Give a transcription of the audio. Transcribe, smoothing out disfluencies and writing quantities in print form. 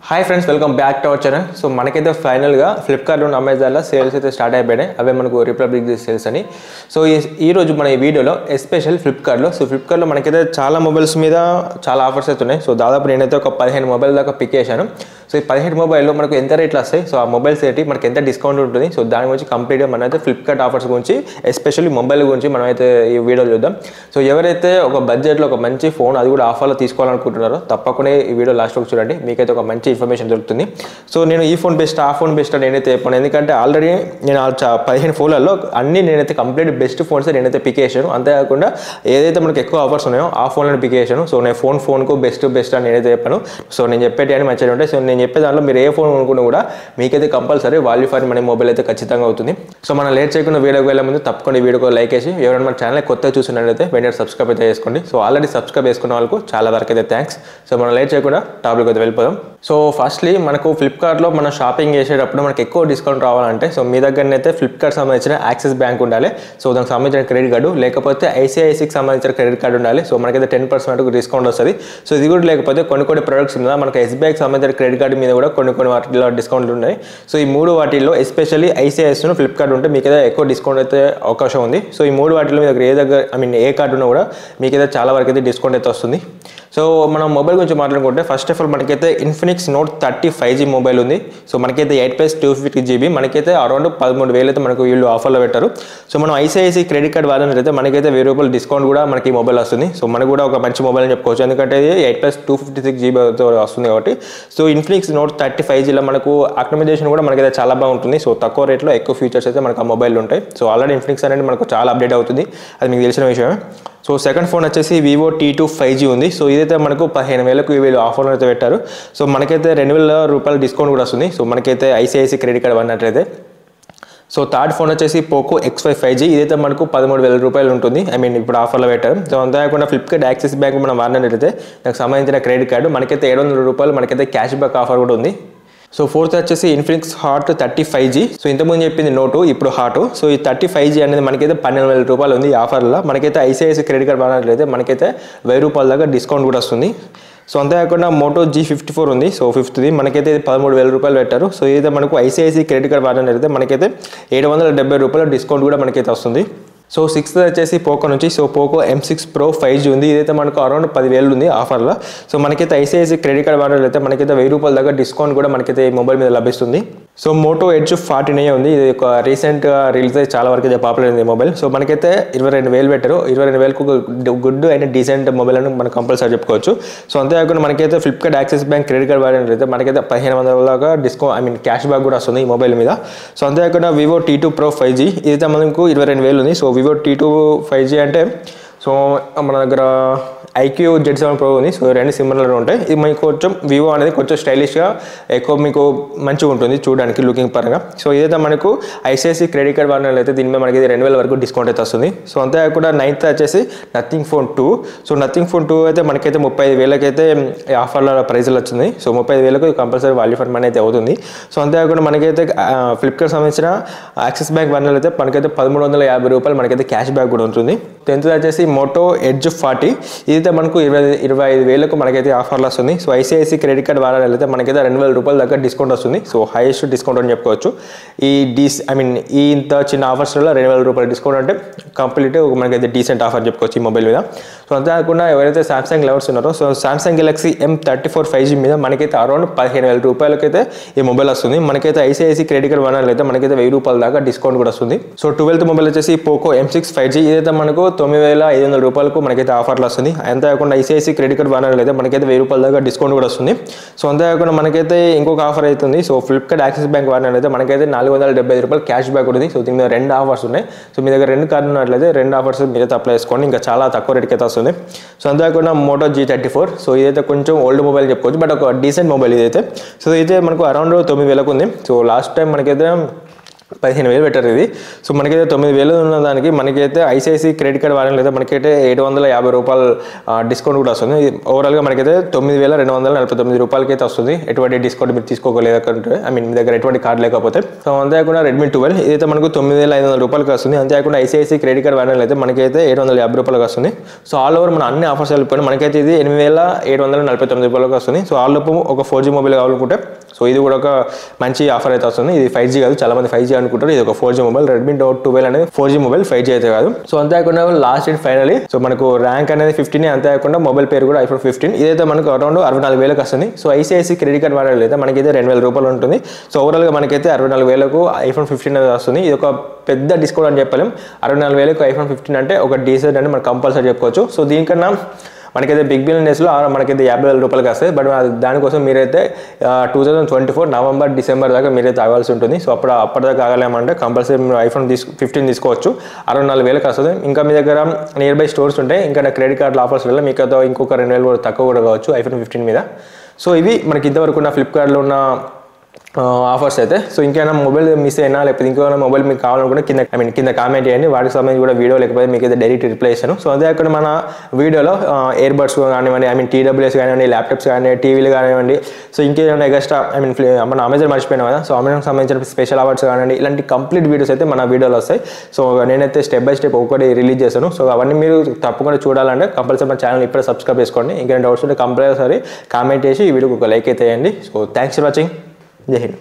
Hi friends, welcome back to our channel. So మనకైతే ఫైనల్గా Flipkart and అమెజాన్లో sales అయితే స్టార్ట్ అయిపోయినాయి. అవే మనకు రిపబ్లిక్ డే సేల్స్ అని. సో ఈరోజు మన ఈ వీడియోలో ఎస్పెషల్ ఫ్లిప్కార్ట్లో మనకైతే చాలా మొబైల్స్ మీద చాలా ఆఫర్స్ అయితే ఉన్నాయి. సో దాదాపు నేనైతే ఒక 15 మొబైల్ దాకా పిక్ చేశాను. సో ఈ 15 మొబైల్లో మనకు ఎంత రేట్లు వస్తాయి, సో ఆ మొబైల్స్ ఏంటి, మనకి ఎంత డిస్కౌంట్ ఉంటుంది, సో దాని గురించి కంప్లీట్గా మనమైతే ఫ్లిప్కార్ట్ ఆఫర్స్ గురించి ఎస్పెషల్లీ మొబైల్ గురించి మనమైతే ఈ వీడియోలో చూద్దాం. సో ఎవరైతే ఒక బడ్జెట్లో ఒక మంచి ఫోన్, అది కూడా ఆఫర్లో తీసుకోవాలనుకుంటున్నారో తప్పకుండా ఈ వీడియో లాస్ట్ వరకు చూడండి, మీకైతే ఒక మంచి ఇన్ఫర్మేషన్ దొరుకుతుంది. సో నేను ఈ ఫోన్ బెస్ట్, ఆ ఫోన్ బెస్ట్ నేనైతే చెప్పాను, ఎందుకంటే ఆల్రెడీ నేను 15 ఫోన్లలో అన్ని నేనైతే కంప్లీట్ బెస్ట్ ఫోన్స్ నేనైతే పిక్ చేశాను. అంతేకాకుండా ఏదైతే మనకి ఎక్కువ ఆఫర్స్ ఉన్నాయో ఆ ఫోన్లను పిక్ చేశాను. సో నేను ఫోన్కు బెస్ట్ అని నేనైతే చెప్పాను. సో నేను చెప్పేటి అని మంచిగా ఉంటాయి. సో నేను చెప్పే దాంట్లో మీరు ఏ ఫోన్ కొనుక్కున్నా కూడా మీకైతే compulsory value for money mobile అయితే ఖచ్చితంగా అవుతుంది. సో మనం లేట్ చేయకుండా వీడియోకి వెళ్ళే ముందు తప్పకుండా ఈ వీడియోకి లైక్ చేసి, ఎవరైనా మన ఛానల్ కొత్తగా చూసినట్లయితే వెంటనే సబ్స్క్రైబ్ అయితే చేసుకోండి. సో ఆల్రెడీ సబ్స్క్రైబ్ చేసుకున్న వాళ్ళకు చాలా వరకు అయితే థ్యాంక్స్. సో మనం లేట్ చేయకుండా టాపిక్ అయితే వెళ్ళిపోదాం. సో ఫస్ట్లీ మనకు ఫ్లిప్కార్ట్లో మనం షాపింగ్ చేసేటప్పుడు మనకి ఎక్కువ డిస్కౌంట్ రావాలంటే, సో మీ దగ్గరనైతే ఫ్లిప్కార్ట్ సంబంధించిన యాక్సిస్ బ్యాంక్ ఉండాలి. సో దానికి సంబంధించిన క్రెడిట్ కార్డు, లేకపోతే ఐసిఐసికి సంబంధించిన క్రెడిట్ కార్డు ఉండాలి. సో మనకైతే 10% డిస్కౌంట్ వస్తుంది. సో ఇది కూడా లేకపోతే కొన్ని ప్రొడక్ట్స్ మీద మనకు ఎస్బీఐకి సంబంధించిన క్రెడిట్ కార్డు మీద కూడా కొన్ని వాటిలో డిస్కౌంట్లు ఉన్నాయి. సో ఈ మూడు వాటిల్లో ఎస్పెషల్లీ ఐసిఐసిను ఫ్లిప్కార్ట్ ఉంటే మీకైతే ఎక్కువ డిస్కౌంట్ అయితే అవకాశం ఉంది. సో ఈ మూడు వాటిలో మీ దగ్గర ఏ కార్డు ఉన్నా కూడా మీకైతే చాలా వరకు అయితే డిస్కౌంట్ అయితే వస్తుంది. సో మనం మొబైల్ గురించి మాట్లాడుకుంటే ఫస్ట్ ఆఫ్ ఆల్ మనకైతే ఇన్ఫినిక్స్ నోట్ 30 5G మొబైల్ ఉంది. సో మనకైతే 8+250GB మనకైతే అరౌండ్ 13,000 అయితే మనకు వీళ్ళు ఆఫర్లో పెట్టారు. సో మనం ఐసిఐసి క్రెడిట్ కార్డ్ వాడినట్లయితే మనకైతే ₹1000 డిస్కౌంట్ కూడా మనకి ఈ మొబైల్ వస్తుంది. సో మనకు కూడా ఒక మంచి మొబైల్ అని చెప్పుకోవచ్చు, ఎందుకంటే ఇది 8+256GB వస్తుంది కాబట్టి. సో ఇన్ఫినిక్స్ నోట్ 30 5Gలో మనకు ఆప్టిమైజేషన్ కూడా మనకైతే చాలా బాగుంటుంది. సో తక్కువ రేట్లో ఎక్కువ ఫీచర్స్ అయితే మనకు ఆ మొబైల్ ఉంటాయి. సో ఆల్రెడీ ఇన్ఫినిక్స్ అనేది మనకు చాలా అప్డేట్ అవుతుంది, అది మీకు తెలిసిన విషయమే. సో సెకండ్ ఫోన్ వచ్చేసి వివో T2 5G ఉంది. సో ఇదైతే మనకు 15,000కు వీళ్ళు ఆఫర్లో అయితే పెట్టారు. సో మనకైతే ₹2,000 డిస్కౌంట్ కూడా వస్తుంది. సో మనకైతే ఐసిఐసి క్రెడిట్ కార్డ్ అన్నట్లయితే. సో థర్డ్ ఫోన్ వచ్చేసి పోకో X5 5G, ఇదైతే మనకు ₹13,000 ఉంటుంది. ఇప్పుడు ఆఫర్లో పెట్టారు. సో అంతేకాకుండా ఫ్లిప్కార్ట్ యాక్సిస్ బ్యాంక్ మనం వాడినట్లయితే దానికి సంబంధించిన క్రెడిట్ కార్డు మనకైతే ₹700 మనకైతే క్యాష్ బ్యాక్ ఆఫర్ కూడా ఉంది. సో ఫోర్త్ వచ్చేసి ఇన్ఫినిక్స్ హాట్ 30 5G. సో ఇంతకుముందు చెప్పింది నోటు, ఇప్పుడు హాట్. సో ఈ 30 5G అనేది మనకైతే ₹12,000 ఉంది ఈ ఆఫర్లో. మనకైతే ఐసిఐసి క్రెడిట్ కార్డ్ వాడినట్లయితే మనకైతే ₹1000 దాకా డిస్కౌంట్ కూడా వస్తుంది. సో అంతేకాకుండా మోటో G54 ఉంది. సో ఫిఫ్త్ది మనకైతే ₹13,000 పెట్టారు. సో ఇదైతే మనకు ఐసిఐసి క్రెడిట్ కార్డ్ వాడినట్లయితే మనకైతే ₹770 డిస్కౌంట్ కూడా మనకైతే వస్తుంది. సో సిక్స్త్ వచ్చేసి పోకో నుంచి. So Poco M6 Pro 5G ఉంది. ఇదైతే మనకు అరౌండ్ 10,000 ఉంది ఆఫర్లో. సో మనకైతే ఐసిఐసి క్రెడిట్ కార్డ్ వాడినట్లయితే మనకైతే ₹1000 దాకా డిస్కౌంట్ కూడా మనకైతే ఈ మొబైల్ మీద లభిస్తుంది. సో మోటో ఎడ్జ్ 49 ఉంది. ఇది ఒక రీసెంట్గా రిలీజ్ అయ్యి చాలా వరకు అయితే పాపులర్ అయింది మొబైల్. సో మనకైతే 22,000 పెట్టారు. 22,000కు గుడ్ అండ్ డీసెంట్ మొబైల్ అని మనం కంపల్సరీ చెప్పుకోవచ్చు. సో అంతేకాకుండా మనకైతే Flipkart axis bank credit card వాడినట్లయితే మనకైతే 1,500 దాకా డిస్కౌంట్ క్యాష్ బ్యాక్ కూడా వస్తుంది ఈ మొబైల్ మీద. సో అంతేకాకుండా వివో T2 Pro 5G ఇదైతే మనకు 22,000 ఉంది. సో వివో T2 5G అంటే సో మన దగ్గర IQ Z7 Pro ఉంది. సో రెండు సిమిలర్ ఉంటాయి. ఇది మీకు కొంచెం వివో అనేది కొంచెం స్టైలిష్గా ఎక్కువ మీకు మంచిగా ఉంటుంది చూడడానికి లుకింగ్ పరంగా. సో ఇదైతే మనకు ఐసిఐసి క్రెడిట్ కార్డ్ వాడినట్లయితే దీని మీద మనకి 2,000 వరకు డిస్కౌంట్ అయితే వస్తుంది. సో అంతేకాకుండా నైన్త్ వచ్చేసి Nothing phone 2. So Nothing phone 2 అయితే మనకైతే 35,000కి అయితే ఆఫర్ల ప్రైజ్లు వచ్చింది. సో 35,000కు కంపల్సరీ వాల్యూ ఫర్ మనీ అయితే అవుతుంది. సో అంతేకాకుండా మనకైతే ఫ్లిప్కార్ట్ సంబంధించిన యాక్సిస్ బ్యాంక్ వాడినట్లయితే మనకైతే ₹1,350 మనకైతే క్యాష్ బ్యాక్ కూడా ఉంటుంది. 10th వచ్చేసి మోటో ఎడ్జ్ 40. ఇదైతే మనకు 25,000కు మనకైతే ఆఫర్లు వస్తుంది. సో ఐసిఐసి క్రెడిట్ కార్డ్ వాడాలైతే మనకైతే ₹2,000 దాకా డిస్కౌంట్ వస్తుంది. సో హైయెస్ట్ డిస్కౌంట్ అని చెప్పుకోవచ్చు. ఈ ఇంత చిన్న ఆఫర్స్లో ₹2,000 డిస్కౌంట్ అంటే కంప్లీట్ మనకైతే డీసెంట్ ఆఫర్ చెప్పుకోవచ్చు ఈ మొబైల్ మీద. సో అంతేకాకుండా ఎవరైతే సామ్సంగ్ లవర్స్ ఉన్నారో, so Samsung Galaxy M34 5G మీద మనకైతే అరౌండ్ ₹15,000 అయితే ఈ మొబైల్ వస్తుంది. మనకైతే ఐసిఐసి క్రెడిట్ కార్డ్ వాడాలైతే మనకైతే ₹1,000 దాకా డిస్కౌంట్ కూడా వస్తుంది. సో 12th మొబైల్ వచ్చేసి పోకో M6 5G. ఇదైతే మనకు ₹9,500 మనకైతే ఆఫర్లు వస్తుంది. అంతేకాకుండా ఐసిఐసి క్రెడిట్ కార్డ్ వాడాలైతే మనకైతే ₹1,000 దాకా డిస్కౌంట్ కూడా వస్తుంది. సో అంతేకాకుండా మనకైతే ఇంకొక ఆఫర్ అవుతుంది. సో ఫ్లిప్కార్ట్ యాక్సిస్ బ్యాంక్ వాడినట్లయితే మనకైతే ₹475 క్యాష్ బ్యాక్ ఉంది. సో దీని మీద 2 ఆఫర్స్ ఉన్నాయి. సో మీ దగ్గర 2 కార్డు ఉన్నట్లయితే 2 ఆఫర్స్ మీరైతే అప్లై చేసుకోండి, ఇంకా చాలా తక్కువ రేట్కి అయితే వస్తుంది. సో అంతేకాకుండా మోటో G34. సో ఇదైతే కొంచెం ఓల్డ్ మొబైల్ చెప్పుకోవచ్చు, బట్ ఒక డీసెంట్ మొబైల్ ఇదైతే. సో ఇదైతే మనకు అరౌండ్ 9,000కు ఉంది. సో లాస్ట్ టైం మనకైతే 15,000 పెట్టారు ఇది. సో మనకైతే 9,000 ఉన్న దానికి మనకైతే ఐసిఐసి క్రెడిట్ కార్డ్ వాడడం లేదా మనకైతే ₹750 డిస్కౌంట్ కూడా వస్తుంది. ఓవరాల్గా మనకైతే ₹9,249 అయితే వస్తుంది. ఎటువంటి డిస్కౌంట్ మీరు తీసుకోలేదంటే మీ దగ్గర ఎటువంటి కార్డు లేకపోతే. సో అంతేకాకుండా రెడ్మీ 12 ఇదైతే మనకు ₹9,500 వస్తుంది. అంతేకాకుండా ఐసిఐసి క్రెడిట్ కార్డ్ వాడడం అయితే మనకైతే ₹750 వస్తుంది. సో ఆల్ ఓవర్ మన అన్ని ఆఫర్స్ వెళ్ళిపోయినా మనకైతే ఇది ₹8,749 వస్తుంది. సో ఆల్ లోపు ఒక 4G మొబైల్ కావాలనుకుంటే సో ఇది కూడా ఒక మంచి ఆఫర్ అయితే వస్తుంది. ఇది 5G కాదు, చాలా మంది 5G అనుకుంటారు. ఇది ఒక 4G మొబైల్. రెడ్మీ నోట్ 12 అనేది 4G మొబైల్, 5G అయితే కాదు. సో అంతేకాకుండా లాస్ట్ అండ్ ఫైనలీ సో మనకు ర్యాంక్ అనేది 15, అంతేకాకుండా మొబైల్ పేరు కూడా iPhone 15. ఇదైతే మనకు అరౌండ్ 64,000 వస్తుంది. సో ఐసిఐసి క్రెడిట్ కార్డ్ వాడాలి అయితే మనకైతే ₹2,000 ఉంటుంది. సో ఓవరాల్గా మనకైతే 64,000కు iPhone 15 అనేది వస్తుంది. ఇది ఒక పెద్ద డిస్కౌంట్ అని చెప్పలేం. 64,000కు iPhone 15 అంటే ఒక డీసెంట్ అని మనం కంపల్సరీ చెప్పుకోవచ్చు. సో దీనికన్నా మనకైతే బిగ్ బిలియన్ డేస్లో మనకైతే ₹50,000 వస్తాయి. బట్ దానికోసం మీరైతే 2024 నవంబర్ డిసెంబర్ దాకా మీరైతే ఆగాల్సి ఉంటుంది. సో అప్పటిదాకా ఆగలేమంటే కంపల్సరీ మీరు iPhone 15 తీసుకోవచ్చు. 64,000 వస్తుంది. ఇంకా మీ దగ్గర నియర్ బై స్టోర్స్ ఉంటాయి. ఇంకా క్రెడిట్ కార్డుల ఆఫర్స్ వల్ల మీకు ఇంకొక 2,000 కూడా తక్కువ కూడా కావచ్చు iPhone 15 మీద. సో ఇవి మనకి ఇంతవరకు ఉన్న ఫ్లిప్కార్ట్లో ఉన్న ఆఫర్స్ అయితే. సో ఇంకేమైనా మొబైల్ మిస్ అయినా లేకపోతే ఇంకేమైనా మొబైల్ మీకు కావాలనుకుంటే కింద కామెంట్ చేయండి. వాటికి సంబంధించి కూడా వీడియో లేకపోతే మీకు అయితే డైరెక్ట్ రిప్లై ఇస్తాను. సో అదే అక్కడ మన వీడియోలో ఇయర్ బడ్స్ కానివ్వండి, TWS కానివ్వండి, ల్యాప్టాప్స్ కానివ్వండి, టీవీలు కానివ్వండి, సో ఇంకేమైనా ఎక్స్ట్రా మన అమెజాన్ మర్చిపోయినా కదా, సో అమెజాన్ సంబంధించిన స్పెషల్ అవార్డ్స్ కానివ్వండి, ఇలాంటి కంప్లీట్ వీడియోస్ అయితే మన వీడియోలో వస్తాయి. సో నేనైతే స్టెప్ బై స్టెప్ ఒక్కటి రిలీజ్ చేస్తాను. సో అవన్నీ మీరు తప్పకుండా చూడాలంటే కంపల్సరీ మన ఛానల్ ఇప్పుడే సబ్స్క్రైబ్ చేసుకోండి. ఇంకేమైనా డౌట్స్ ఉంటే కంపల్సరీ కామెంట్ చేసి ఈ వీడియోకి ఒక లైక్ అయితే వేయండి. So thanks for watching. జై హింద్.